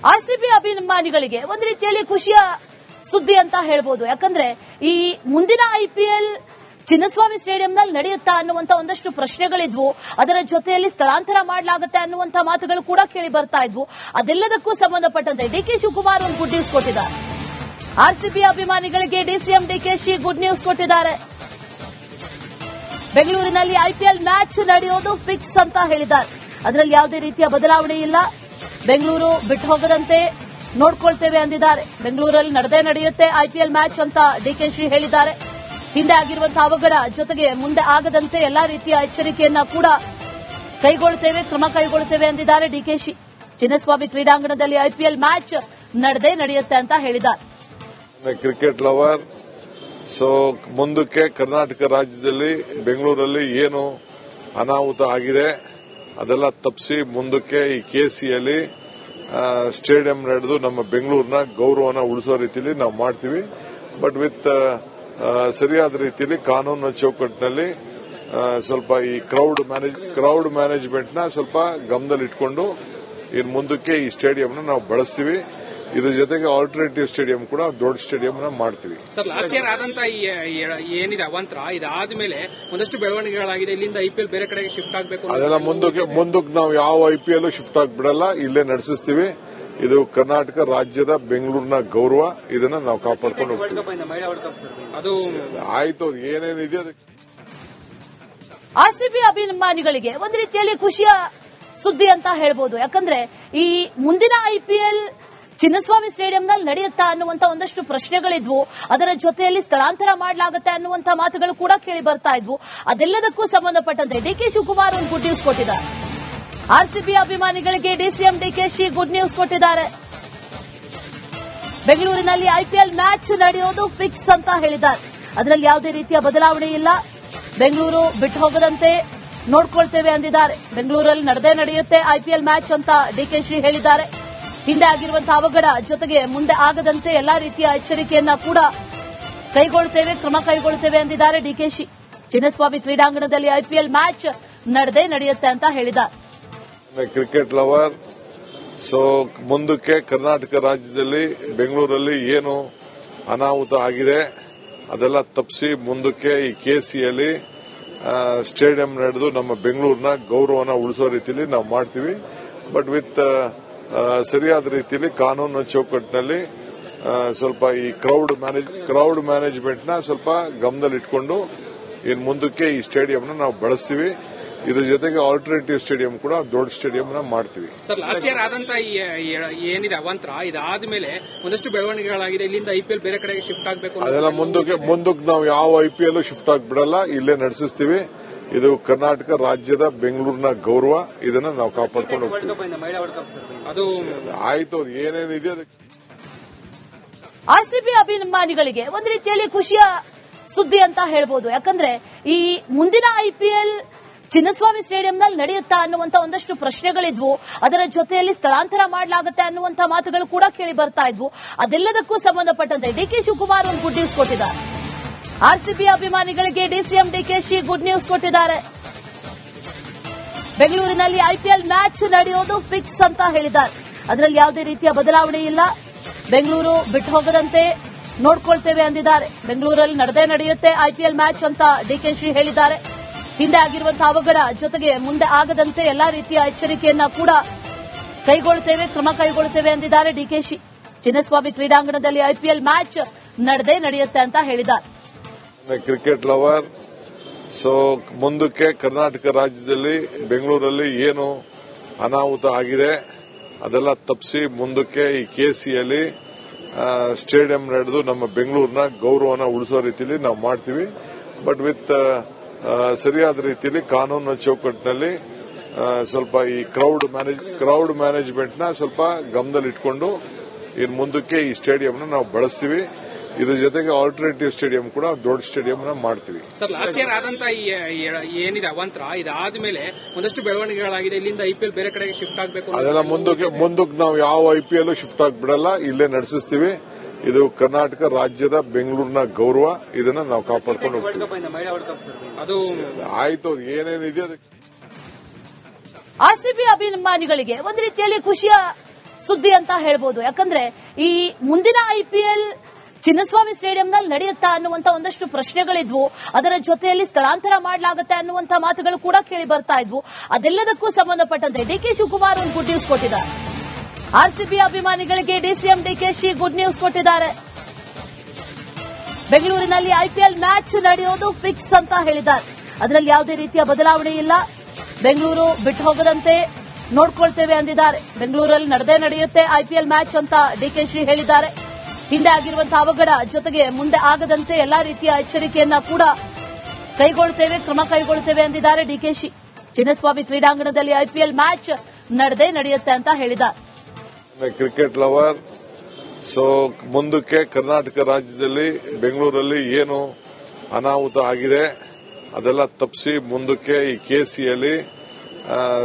RCB ಅಭಿಮಾನಿಗಳಿಗೆ ಒಂದು ರೀತಿಯಲ್ಲಿ ಖುಷಿಯ ಸುದ್ದಿ ಅಂತ ಹೇಳ್ಬೋದು. ಯಾಕಂದ್ರೆ ಈ ಮುಂದಿನ ಐಪಿಎಲ್ ಚಿನ್ನಸ್ವಾಮಿ ಸ್ಟೇಡಿಯಂನಲ್ಲಿ ನಡೆಯುತ್ತಾ ಅನ್ನುವಂತ ಒಂದಷ್ಟು ಪ್ರಶ್ನೆಗಳಿದ್ವು. ಅದರ ಜೊತೆಯಲ್ಲಿ ಸ್ಥಳಾಂತರ ಮಾಡಲಾಗುತ್ತೆ ಅನ್ನುವಂತ ಮಾತುಗಳು ಕೂಡ ಕೇಳಿ ಬರ್ತಾ ಇದ್ವು. ಅದೆಲ್ಲದಕ್ಕೂ ಸಂಬಂಧಪಟ್ಟಂತೆ ಡಿಕೆ ಶಿವಕುಮಾರ್ ಒಂದು ಗುಡ್ ನ್ಯೂಸ್ ಕೊಟ್ಟಿದ್ದಾರೆ. ಆರ್ಸಿಬಿ ಅಭಿಮಾನಿಗಳಿಗೆ ಡಿಸಿಎಂ ಡಿಕೆಶಿ ಗುಡ್ ನ್ಯೂಸ್ ಕೊಟ್ಟಿದ್ದಾರೆ. ಬೆಂಗಳೂರಿನಲ್ಲಿ ಐಪಿಎಲ್ ಮ್ಯಾಚ್ ನಡೆಯೋದು ಫಿಕ್ಸ್ ಅಂತ ಹೇಳಿದ್ದಾರೆ. ಅದರಲ್ಲಿ ಯಾವುದೇ ರೀತಿಯ ಬದಲಾವಣೆ ಇಲ್ಲ. ಬೆಂಗಳೂರು ಬಿಟ್ಟು ಹೋಗದಂತೆ ನೋಡ್ಕೊಳ್ತೇವೆ ಅಂದಿದ್ದಾರೆ. ಬೆಂಗಳೂರಲ್ಲಿ ನಡೆಯುತ್ತೆ ಐಪಿಎಲ್ ಮ್ಯಾಚ್ ಅಂತ ಡಿಕೆಶಿ ಹೇಳಿದ್ದಾರೆ. ಹಿಂದೆ ಆಗಿರುವಂತಹ ಅವಘಡ ಜೊತೆಗೆ ಮುಂದೆ ಆಗದಂತೆ ಎಲ್ಲಾ ರೀತಿಯ ಎಚ್ಚರಿಕೆಯನ್ನ ಕೂಡ ಕ್ರಮ ಕೈಗೊಳ್ಳುತ್ತೇವೆ ಅಂದಿದ್ದಾರೆ ಡಿಕೆಶಿ. ಚಿನ್ನಸ್ವಾಮಿ ಕ್ರೀಡಾಂಗಣದಲ್ಲಿ ಐಪಿಎಲ್ ಮ್ಯಾಚ್ ನಡೆಯುತ್ತೆ ಅಂತ ಹೇಳಿದ್ದಾರೆ. ಕ್ರಿಕೆಟ್ ಲವರ್ ಮುಂದಕ್ಕೆ ಕರ್ನಾಟಕ ರಾಜ್ಯದಲ್ಲಿ ಬೆಂಗಳೂರಲ್ಲಿ ಏನು ಅನಾಹುತ ಆಗಿದೆ ಅದೆಲ್ಲ ತಪ್ಪಿಸಿ ಮುಂದಕ್ಕೆ ಈ ಕೆಸಿಯಲ್ಲಿ ಸ್ಟೇಡಿಯಂ ನಡೆದು ನಮ್ಮ ಬೆಂಗಳೂರಿನ ಗೌರವನ ಉಳಿಸೋ ರೀತಿಯಲ್ಲಿ ನಾವು ಮಾಡ್ತೀವಿ. ಬಟ್ ವಿತ್ ಸರಿಯಾದ ರೀತಿಯಲ್ಲಿ ಕಾನೂನಿನ ಚೌಕಟ್ಟಿನಲ್ಲಿ ಸ್ವಲ್ಪ ಈ ಕ್ರೌಡ್ ಮ್ಯಾನೇಜ್ಮೆಂಟ್ ನ ಸ್ವಲ್ಪ ಗಮನದಲ್ಲಿಟ್ಕೊಂಡು ಇನ್ನು ಮುಂದಕ್ಕೆ ಈ ಸ್ಟೇಡಿಯಂನ ನಾವು ಬಳಸ್ತೀವಿ. ಇದ್ರ ಜೊತೆಗೆ ಆಲ್ಟರ್ನೇಟಿವ್ ಸ್ಟೇಡಿಯಂ ಕೂಡ ದೊಡ್ಡ ಸ್ಟೇಡಿಯಂ ಮಾಡ್ತೀವಿ. ಸರ್, ಲಾಸ್ಟ್ ಇಯರ್ ಆದಂತ ಏನಿದೆ ಅವಾಂತರ ಇದಾದ್ಮೇಲೆ ಒಂದಷ್ಟು ಬೆಳವಣಿಗೆಗಳಾಗಿದೆ. ಇಲ್ಲಿಂದ ಐಪಿಎಲ್ ಬೇರೆ ಕಡೆಗೆ ಶಿಫ್ಟ್ ಆಗಬೇಕು ಅದೆಲ್ಲ ಮುಂದಕ್ಕೆ ನಾವು ಯಾವ ಐಪಿಎಲ್ ಶಿಫ್ಟ್ ಆಗ್ಬಿಡಲ್ಲ, ಇಲ್ಲೇ ನಡೆಸಿಸ್ತೀವಿ. ಇದು ಕರ್ನಾಟಕ ರಾಜ್ಯದ ಬೆಂಗಳೂರಿನ ಗೌರವ, ಇದನ್ನ ನಾವು ಕಾಪಾಡ್ಕೊಂಡು ಅದು ಆಯ್ತು. ಏನೇನಿದೆ ಅದಕ್ಕೆ ಆರ್ಸಿಬಿ ಅಭಿಮಾನಿಗಳಿಗೆ ಒಂದು ರೀತಿಯಲ್ಲಿ ಖುಷಿಯ ಸುದ್ದಿ ಅಂತ ಹೇಳ್ಬೋದು. ಯಾಕಂದ್ರೆ ಈ ಮುಂದಿನ ಐಪಿಎಲ್ ಚಿನ್ನಸ್ವಾಮಿ ಸ್ಟೇಡಿಯಂನಲ್ಲಿ ನಡೆಯುತ್ತಾ ಅನ್ನುವಂತ ಒಂದಷ್ಟು ಪ್ರಶ್ನೆಗಳಿದ್ವು. ಅದರ ಜೊತೆಯಲ್ಲಿ ಸ್ಥಳಾಂತರ ಮಾಡಲಾಗುತ್ತೆ ಅನ್ನುವಂತ ಮಾತುಗಳು ಕೂಡ ಕೇಳಿ ಬರ್ತಾ ಇದ್ವು. ಅದೆಲ್ಲದಕ್ಕೂ ಸಂಬಂಧಪಟ್ಟಂತೆ ಡಿಕೆ ಶಿವಕುಮಾರ್ ಒಂದು ಗುಡ್ ನ್ಯೂಸ್ ಕೊಟ್ಟಿದ್ದಾರೆ. ಆರ್ಸಿಬಿ ಅಭಿಮಾನಿಗಳಿಗೆ ಡಿಸಿಎಂ ಡಿಕೆಶಿ ಗುಡ್ ನ್ಯೂಸ್ ಕೊಟ್ಟಿದ್ದಾರೆ. ಬೆಂಗಳೂರಿನಲ್ಲಿ ಐಪಿಎಲ್ ಮ್ಯಾಚ್ ನಡೆಯೋದು ಫಿಕ್ಸ್ ಅಂತ ಹೇಳಿದ್ದಾರೆ. ಅದರಲ್ಲಿ ಯಾವುದೇ ರೀತಿಯ ಬದಲಾವಣೆ ಇಲ್ಲ. ಬೆಂಗಳೂರು ಬಿಟ್ಟು ಹೋಗದಂತೆ ನೋಡ್ಕೊಳ್ತೇವೆ ಅಂದಿದ್ದಾರೆ. ಬೆಂಗಳೂರಲ್ಲಿ ನಡೆಯುತ್ತೆ ಐಪಿಎಲ್ ಮ್ಯಾಚ್ ಅಂತ ಡಿಕೆಶಿ ಹೇಳಿದ್ದಾರೆ. ಹಿಂದೆ ಆಗಿರುವಂತಹ ಅವಘಡ ಜೊತೆಗೆ ಮುಂದೆ ಆಗದಂತೆ ಎಲ್ಲಾ ರೀತಿಯ ಎಚ್ಚರಿಕೆಯನ್ನ ಕೂಡ ಕ್ರಮ ಕೈಗೊಳ್ಳುತ್ತೇವೆ ಅಂದಿದ್ದಾರೆ ಡಿಕೆಶಿ. ಚಿನ್ನಸ್ವಾಮಿ ಕ್ರೀಡಾಂಗಣದಲ್ಲಿ ಐಪಿಎಲ್ ಮ್ಯಾಚ್ ನಡೆಯುತ್ತೆ ಅಂತ ಹೇಳಿದ್ದಾರೆ. ಕ್ರಿಕೆಟ್ ಲವರ್ ಮುಂದಕ್ಕೆ ಕರ್ನಾಟಕ ರಾಜ್ಯದಲ್ಲಿ ಬೆಂಗಳೂರಲ್ಲಿ ಏನು ಅನಾಹುತ ಆಗಿದೆ ಅದೆಲ್ಲ ತಪ್ಪಿಸಿ ಮುಂದಕ್ಕೆ ಈ ಕೆಸಿಯಲ್ಲಿ ಸ್ಟೇಡಿಯಂ ನಡೆದು ನಮ್ಮ ಬೆಂಗಳೂರಿನ ಗೌರವನ ಉಳಿಸೋ ರೀತಿಯಲ್ಲಿ ನಾವು ಮಾಡ್ತೀವಿ. ಬಟ್ ವಿತ್ ಸರಿಯಾದ ರೀತಿಯಲ್ಲಿ ಕಾನೂನಿನ ಚೌಕಟ್ಟಿನಲ್ಲಿ ಸ್ವಲ್ಪ ಈ ಕ್ರೌಡ್ ಮ್ಯಾನೇಜ್ಮೆಂಟ್ ನ ಸ್ವಲ್ಪ ಗಮನದಲ್ಲಿಟ್ಕೊಂಡು ಇನ್ನು ಮುಂದಕ್ಕೆ ಈ ಸ್ಟೇಡಿಯಂನ ನಾವು ಬಳಸ್ತೀವಿ. ಇದ್ರ ಜೊತೆಗೆ ಆಲ್ಟರ್ನೇಟಿವ್ ಸ್ಟೇಡಿಯಂ ಕೂಡ ದೊಡ್ಡ ಸ್ಟೇಡಿಯಂ ಮಾಡ್ತೀವಿ. ಸರ್, ಲಾಸ್ಟ್ ಇಯರ್ ಆದಂತ ಏನಿದೆ ಅವಾಂತರ ಇದಾದ್ಮೇಲೆ ಒಂದಷ್ಟು ಬೆಳವಣಿಗೆಗಳಾಗಿದೆ. ಇಲ್ಲಿಂದ ಐಪಿಎಲ್ ಬೇರೆ ಕಡೆಗೆ ಶಿಫ್ಟ್ ಆಗಬೇಕು ಅದೆಲ್ಲ ಮುಂದಕ್ಕೆ ನಾವು ಯಾವ ಐಪಿಎಲ್ ಶಿಫ್ಟ್ ಆಗ್ಬಿಡಲ್ಲ, ಇಲ್ಲೇ ನಡೆಸಿಸ್ತೀವಿ. ಇದು ಕರ್ನಾಟಕ ರಾಜ್ಯದ ಬೆಂಗಳೂರಿನ ಗೌರವ, ಇದನ್ನ ನಾವು ಕಾಪಾಡ್ಕೊಂಡು ಹೋಗ್ತೀವಿ. ಅದು ಆಯ್ತು. ಏನೇನಿದೆ ಅದಕ್ಕೆ ಆರ್ಸಿಬಿ ಅಭಿಮಾನಿಗಳಿಗೆ ಒಂದು ರೀತಿಯಲ್ಲಿ ಖುಷಿಯ ಸುದ್ದಿ ಅಂತ ಹೇಳ್ಬೋದು. ಯಾಕಂದ್ರೆ ಈ ಮುಂದಿನ ಐಪಿಎಲ್ ಚಿನ್ನಸ್ವಾಮಿ ಸ್ಟೇಡಿಯಂನಲ್ಲಿ ನಡೆಯುತ್ತಾ ಅನ್ನುವಂತ ಒಂದಷ್ಟು ಪ್ರಶ್ನೆಗಳಿದ್ವು. ಅದರ ಜೊತೆಯಲ್ಲಿ ಸ್ಥಳಾಂತರ ಮಾಡಲಾಗುತ್ತೆ ಅನ್ನುವಂತ ಮಾತುಗಳು ಕೂಡ ಕೇಳಿ ಬರ್ತಾ ಇದ್ವು. ಅದೆಲ್ಲದಕ್ಕೂ ಸಂಬಂಧಪಟ್ಟಂತೆ ಡಿಕೆ ಶಿವಕುಮಾರ್ ಒಂದು ಗುಡ್ ನ್ಯೂಸ್ ಕೊಟ್ಟಿದ್ದಾರೆ. ಆರ್ಸಿಬಿ ಅಭಿಮಾನಿಗಳಿಗೆ ಡಿಸಿಎಂ ಡಿಕೆಶಿ ಗುಡ್ ನ್ಯೂಸ್ ಕೊಟ್ಟಿದ್ದಾರೆ. ಬೆಂಗಳೂರಿನಲ್ಲಿ ಐಪಿಎಲ್ ಮ್ಯಾಚ್ ನಡೆಯೋದು ಫಿಕ್ಸ್ ಅಂತ ಹೇಳಿದ್ದಾರೆ. ಅದರಲ್ಲಿ ಯಾವುದೇ ರೀತಿಯ ಬದಲಾವಣೆ ಇಲ್ಲ. ಬೆಂಗಳೂರು ಬಿಟ್ಟು ಹೋಗದಂತೆ ನೋಡ್ಕೊಳ್ತೇವೆ ಅಂದಿದ್ದಾರೆ. ಬೆಂಗಳೂರಲ್ಲಿ ನಡೆಯುತ್ತೆ ಐಪಿಎಲ್ ಮ್ಯಾಚ್ ಅಂತ ಡಿಕೆಶಿ ಹೇಳಿದ್ದಾರೆ. ಹಿಂದೆ ಆಗಿರುವಂತಹ ಅವಘಡ ಜೊತೆಗೆ ಮುಂದೆ ಆಗದಂತೆ ಎಲ್ಲಾ ರೀತಿಯ ಎಚ್ಚರಿಕೆಯನ್ನ ಕೂಡ ಕ್ರಮ ಕೈಗೊಳ್ಳುತ್ತೇವೆ ಅಂದಿದ್ದಾರೆ ಡಿಕೆಶಿ. ಚಿನ್ನಸ್ವಾಮಿ ಕ್ರೀಡಾಂಗಣದಲ್ಲಿ ಐಪಿಎಲ್ ಮ್ಯಾಚ್ ನಡೆಯುತ್ತೆ ಅಂತ ಹೇಳಿದ್ದಾರೆ. ಕ್ರಿಕೆಟ್ ಲವರ್ ಮುಂದಕ್ಕೆ ಕರ್ನಾಟಕ ರಾಜ್ಯದಲ್ಲಿ ಬೆಂಗಳೂರಲ್ಲಿ ಏನು ಅನಾಹುತ ಆಗಿದೆ ಅದೆಲ್ಲ ತಪ್ಪಿಸಿ ಮುಂದಕ್ಕೆ ಈ ಕೆಸಿಯಲ್ಲಿ ಸ್ಟೇಡಿಯಂ ನಡೆದು ನಮ್ಮ ಬೆಂಗಳೂರಿನ ಗೌರವನ ಉಳಿಸೋ ರೀತಿಯಲ್ಲಿ ನಾವು ಮಾಡ್ತೀವಿ. ಬಟ್ ವಿತ್ ಸರಿಯಾದ ರೀತಿಯಲ್ಲಿ ಕಾನೂನಿನ ಚೌಕಟ್ಟಿನಲ್ಲಿ ಸ್ವಲ್ಪ ಈ ಕ್ರೌಡ್ ಮ್ಯಾನೇಜ್ಮೆಂಟ್ ನ ಸ್ವಲ್ಪ ಗಮನದಲ್ಲಿಟ್ಕೊಂಡು ಇನ್ನು ಮುಂದಕ್ಕೆ ಈ ಸ್ಟೇಡಿಯಂನ ನಾವು ಬಳಸ್ತೀವಿ. ಇದ್ರ ಜೊತೆಗೆ ಆಲ್ಟರ್ನೇಟಿವ್ ಸ್ಟೇಡಿಯಂ ಕೂಡ ದೊಡ್ಡ ಸ್ಟೇಡಿಯಂ ಮಾಡ್ತೀವಿ. ಸರ್, ಲಾಸ್ಟ್ ಇಯರ್ ಆದಂತ ಏನಿದೆ ಅವಾಂತರ ಇದಾದ್ಮೇಲೆ ಒಂದಷ್ಟು ಬೆಳವಣಿಗೆಗಳಾಗಿದೆ. ಇಲ್ಲಿಂದ ಐಪಿಎಲ್ ಬೇರೆ ಕಡೆಗೆ ಶಿಫ್ಟ್ ಆಗಬೇಕು ಅದೆಲ್ಲ ಮುಂದಕ್ಕೆ ನಾವು ಯಾವ ಐಪಿಎಲ್ ಶಿಫ್ಟ್ ಆಗ್ಬಿಡಲ್ಲ, ಇಲ್ಲೇ ನಡೆಸಿಸ್ತೀವಿ. ಇದು ಕರ್ನಾಟಕ ರಾಜ್ಯದ ಬೆಂಗಳೂರಿನ ಗೌರವ, ಇದನ್ನ ನಾವು ಕಾಪಾಡ್ಕೊಂಡು ಹೋಗ್ತೀವಿ. ಅದು ಆಯ್ತು. ಏನೇನಿದೆ ಅದಕ್ಕೆ ಆರ್ಸಿಬಿ ಅಭಿಮಾನಿಗಳಿಗೆ ಒಂದು ರೀತಿಯಲ್ಲಿ ಖುಷಿಯ ಸುದ್ದಿ ಅಂತ ಹೇಳ್ಬೋದು. ಯಾಕಂದ್ರೆ ಈ ಮುಂದಿನ ಐಪಿಎಲ್ ಚಿನ್ನಸ್ವಾಮಿ ಸ್ಟೇಡಿಯಂನಲ್ಲಿ ನಡೆಯುತ್ತಾ ಅನ್ನುವಂತ ಒಂದಷ್ಟು ಪ್ರಶ್ನೆಗಳಿದ್ವು. ಅದರ ಜೊತೆಯಲ್ಲಿ ಸ್ಥಳಾಂತರ ಮಾಡಲಾಗುತ್ತೆ ಅನ್ನುವಂತ ಮಾತುಗಳು ಕೂಡ ಕೇಳಿ ಬರ್ತಾ ಇದ್ವು. ಅದೆಲ್ಲದಕ್ಕೂ ಸಂಬಂಧಪಟ್ಟಂತೆ ಡಿಕೆ ಶಿವಕುಮಾರ್ ಒಂದು ಗುಡ್ ನ್ಯೂಸ್ ಕೊಟ್ಟಿದ್ದಾರೆ. ಆರ್ಸಿಬಿ ಅಭಿಮಾನಿಗಳಿಗೆ ಡಿಸಿಎಂ ಡಿಕೆಶಿ ಗುಡ್ ನ್ಯೂಸ್ ಕೊಟ್ಟಿದ್ದಾರೆ. ಬೆಂಗಳೂರಿನಲ್ಲಿ ಐಪಿಎಲ್ ಮ್ಯಾಚ್ ನಡೆಯೋದು ಫಿಕ್ಸ್ ಅಂತ ಹೇಳಿದ್ದಾರೆ. ಅದರಲ್ಲಿ ಯಾವುದೇ ರೀತಿಯ ಬದಲಾವಣೆ ಇಲ್ಲ. ಬೆಂಗಳೂರು ಬಿಟ್ಟು ಹೋಗದಂತೆ ನೋಡ್ಕೊಳ್ತೇವೆ ಅಂದಿದ್ದಾರೆ. ಬೆಂಗಳೂರಲ್ಲಿ ನಡೆದೇ ನಡೆಯುತ್ತೆ ಐಪಿಎಲ್ ಮ್ಯಾಚ್ ಅಂತ ಡಿಕೆಶಿ ಹೇಳಿದ್ದಾರೆ. ಹಿಂದೆ ಆಗಿರುವಂತಹ ಅವಘಡ ಜೊತೆಗೆ ಮುಂದೆ ಆಗದಂತೆ ಎಲ್ಲಾ ರೀತಿಯ ಎಚ್ಚರಿಕೆಯನ್ನ ಕೂಡ ಕ್ರಮ ಕೈಗೊಳ್ಳುತ್ತೇವೆ ಅಂದಿದ್ದಾರೆ ಡಿಕೆಶಿ. ಚಿನ್ನಸ್ವಾಮಿ ಕ್ರೀಡಾಂಗಣದಲ್ಲಿ ಐಪಿಎಲ್ ಮ್ಯಾಚ್ ನಡೆದೇ ನಡೆಯುತ್ತೆ ಅಂತ ಹೇಳಿದ್ದಾರೆ. ಕ್ರಿಕೆಟ್ ಲವರ್, ಸೊ ಮುಂದಕ್ಕೆ ಕರ್ನಾಟಕ ರಾಜ್ಯದಲ್ಲಿ ಬೆಂಗಳೂರಲ್ಲಿ ಏನು ಅನಾಹುತ ಆಗಿದೆ ಅದೆಲ್ಲ ತಪ್ಪಿಸಿ ಮುಂದಕ್ಕೆ ಈ ಕೆಸಿಯಲ್ಲಿ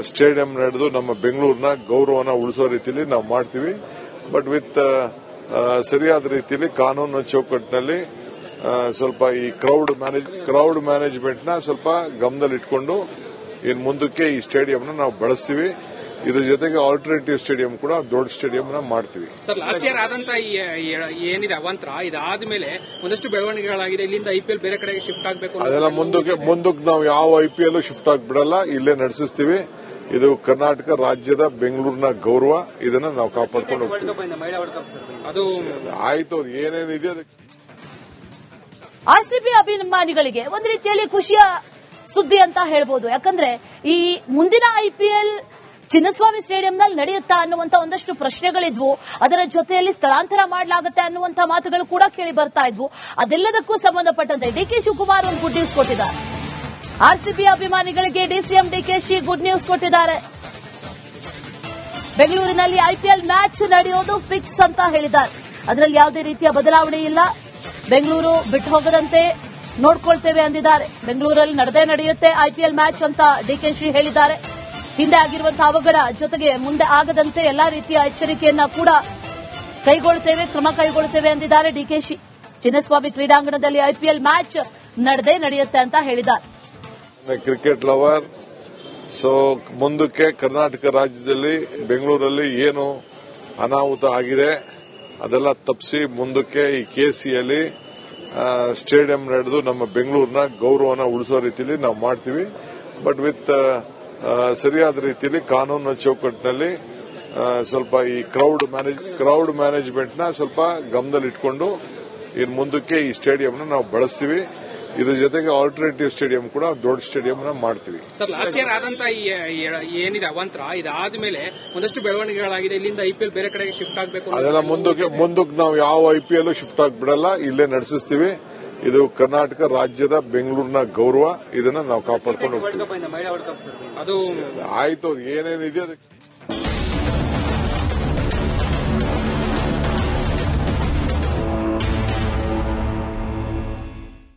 ಸ್ಟೇಡಿಯಂ ನಡೆದು ನಮ್ಮ ಬೆಂಗಳೂರಿನ ಗೌರವನ ಉಳಿಸೋ ರೀತಿಯಲ್ಲಿ ನಾವು ಮಾಡ್ತೀವಿ. ಬಟ್ ವಿತ್ ಸರಿಯಾದ ರೀತಿಯಲ್ಲಿ ಕಾನೂನು ಚೌಕಟ್ಟಿನಲ್ಲಿ ಸ್ವಲ್ಪ ಈ ಕ್ರೌಡ್ ಮ್ಯಾನೇಜ್ಮೆಂಟ್ ನ ಸ್ವಲ್ಪ ಗಮನದಲ್ಲಿಟ್ಕೊಂಡು ಇನ್ನು ಮುಂದಕ್ಕೆ ಈ ಸ್ಟೇಡಿಯಂನ ನಾವು ಬಳಸ್ತೀವಿ. ಇದ್ರ ಜೊತೆಗೆ ಆಲ್ಟರ್ನೇಟಿವ್ ಸ್ಟೇಡಿಯಂ ಕೂಡ ದೊಡ್ಡ ಸ್ಟೇಡಿಯಂ ಮಾಡ್ತೀವಿ. ಸರ್, ಲಾಸ್ಟ್ ಇಯರ್ ಆದಂತ ಏನಿದೆ ಅವಾಂತರ ಇದಾದ್ಮೇಲೆ ಒಂದಷ್ಟು ಬೆಳವಣಿಗೆಗಳಾಗಿದೆ. ಇಲ್ಲಿಂದ ಐಪಿಎಲ್ ಬೇರೆ ಕಡೆಗೆ ಶಿಫ್ಟ್ ಆಗಬೇಕು ಅದೆಲ್ಲ ಮುಂದಕ್ಕೆ ನಾವು ಯಾವ ಐಪಿಎಲ್ ಶಿಫ್ಟ್ ಆಗ್ಬಿಡಲ್ಲ, ಇಲ್ಲೇ ನಡೆಸಿಸ್ತೀವಿ. ಇದು ಕರ್ನಾಟಕ ರಾಜ್ಯದ ಬೆಂಗಳೂರಿನ ಗೌರವ, ಇದನ್ನ ನಾವು ಕಾಪಾಡ್ಕೊಂಡು ಹೋಗ್ತೀವಿ. ಅದು ಆಯ್ತು, ಏನೇನಿದೆ ಅದಕ್ಕೆ. ಆರ್ಸಿಬಿ ಅಭಿಮಾನಿಗಳಿಗೆ ಒಂದು ರೀತಿಯಲ್ಲಿ ಖುಷಿಯ ಸುದ್ದಿ ಅಂತ ಹೇಳ್ಬೋದು. ಯಾಕಂದ್ರೆ ಈ ಮುಂದಿನ ಐಪಿಎಲ್ ಚಿನ್ನಸ್ವಾಮಿ ಸ್ಟೇಡಿಯಂನಲ್ಲಿ ನಡೆಯುತ್ತಾ ಅನ್ನುವಂತ ಒಂದಷ್ಟು ಪ್ರಶ್ನೆಗಳಿದ್ವು. ಅದರ ಜೊತೆಯಲ್ಲಿ ಸ್ಥಳಾಂತರ ಮಾಡಲಾಗುತ್ತೆ ಅನ್ನುವಂತ ಮಾತುಗಳು ಕೂಡ ಕೇಳಿ ಬರ್ತಾ ಇದ್ವು. ಅದೆಲ್ಲದಕ್ಕೂ ಸಂಬಂಧಪಟ್ಟಂತೆ ಡಿಕೆ ಶಿವಕುಮಾರ್ ಒಂದು ಗುಡ್ ನ್ಯೂಸ್ ಕೊಟ್ಟಿದ್ದಾರೆ. ಆರ್ಸಿಬಿ ಅಭಿಮಾನಿಗಳಿಗೆ ಡಿಸಿಎಂ ಡಿಕೆಶಿ ಗುಡ್ ನ್ಯೂಸ್ ಕೊಟ್ಟಿದ್ದಾರೆ. ಬೆಂಗಳೂರಿನಲ್ಲಿ ಐಪಿಎಲ್ ಮ್ಯಾಚ್ ನಡೆಯೋದು ಫಿಕ್ಸ್ ಅಂತ ಹೇಳಿದ್ದಾರೆ. ಅದರಲ್ಲಿ ಯಾವುದೇ ರೀತಿಯ ಬದಲಾವಣೆ ಇಲ್ಲ. ಬೆಂಗಳೂರು ಬಿಟ್ಟು ಹೋಗದಂತೆ ನೋಡ್ಕೊಳ್ತೇವೆ ಅಂದಿದ್ದಾರೆ. ಬೆಂಗಳೂರಲ್ಲಿ ನಡೆದೇ ನಡೆಯುತ್ತೆ ಐಪಿಎಲ್ ಮ್ಯಾಚ್ ಅಂತ ಡಿಕೆಶಿ ಹೇಳಿದ್ದಾರೆ. ಹಿಂದೆ ಆಗಿರುವಂತಹ ಅವಘಡ ಜೊತೆಗೆ ಮುಂದೆ ಆಗದಂತೆ ಎಲ್ಲಾ ರೀತಿಯ ಎಚ್ಚರಿಕೆಯನ್ನ ಕೂಡ ಕ್ರಮ ಕೈಗೊಳ್ಳುತ್ತೇವೆ ಅಂದಿದ್ದಾರೆ ಡಿಕೆಶಿ. ಚಿನ್ನಸ್ವಾಮಿ ಕ್ರೀಡಾಂಗಣದಲ್ಲಿ ಐಪಿಎಲ್ ಮ್ಯಾಚ್ ನಡೆದೇ ನಡೆಯುತ್ತೆ ಅಂತ ಹೇಳಿದ್ದಾರೆ. ಕ್ರಿಕೆಟ್ ಲವರ್, ಸೊ ಮುಂದಕ್ಕೆ ಕರ್ನಾಟಕ ರಾಜ್ಯದಲ್ಲಿ ಬೆಂಗಳೂರಲ್ಲಿ ಏನು ಅನಾಹುತ ಆಗಿದೆ ಅದೆಲ್ಲ ತಪ್ಪಿಸಿ ಮುಂದಕ್ಕೆ ಈ ಕೆಸಿಯಲ್ಲಿ ಸ್ಟೇಡಿಯಂ ನಡೆದು ನಮ್ಮ ಬೆಂಗಳೂರಿನ ಗೌರವನ ಉಳಿಸೋ ರೀತಿಯಲ್ಲಿ ನಾವು ಮಾಡ್ತೀವಿ. ಬಟ್ ವಿತ್ ಸರಿಯಾದ ರೀತಿಯಲ್ಲಿ ಕಾನೂನು ಚೌಕಟ್ಟಿನಲ್ಲಿ ಸ್ವಲ್ಪ ಈ ಕ್ರೌಡ್ ಮ್ಯಾನೇಜ್ಮೆಂಟ್ ನ ಸ್ವಲ್ಪ ಗಮನದಲ್ಲಿಟ್ಕೊಂಡು ಇನ್ನು ಮುಂದಕ್ಕೆ ಈ ಸ್ಟೇಡಿಯಂನ ನಾವು ಬಳಸ್ತೀವಿ. ಇದ್ರ ಜೊತೆಗೆ ಆಲ್ಟರ್ನೇಟಿವ್ ಸ್ಟೇಡಿಯಂ ಕೂಡ ದೊಡ್ಡ ಸ್ಟೇಡಿಯಂ ಮಾಡ್ತೀವಿ. ಸರ್, ಲಾಸ್ಟ್ ಇಯರ್ ಆದಂತ ಏನಿದೆ ಅವಾಂತರ ಇದಾದ್ಮೇಲೆ ಒಂದಷ್ಟು ಬೆಳವಣಿಗೆಗಳಾಗಿದೆ. ಇಲ್ಲಿಂದ ಐಪಿಎಲ್ ಬೇರೆ ಕಡೆಗೆ ಶಿಫ್ಟ್ ಆಗಬೇಕು ಅದೆಲ್ಲ ಮುಂದಕ್ಕೆ ನಾವು ಯಾವ ಐಪಿಎಲ್ ಶಿಫ್ಟ್ ಆಗ್ಬಿಡಲ್ಲ, ಇಲ್ಲೇ ನಡೆಸಿಸ್ತೀವಿ. ಇದು ಕರ್ನಾಟಕ ರಾಜ್ಯದ ಬೆಂಗಳೂರಿನ ಗೌರವ, ಇದನ್ನ ನಾವು ಕಾಪಾಡ್ಕೊಂಡು ಹೋಗ್ತೀವಿ. ಅದು ಆಯ್ತು, ಏನೇನಿದೆ ಅದಕ್ಕೆ.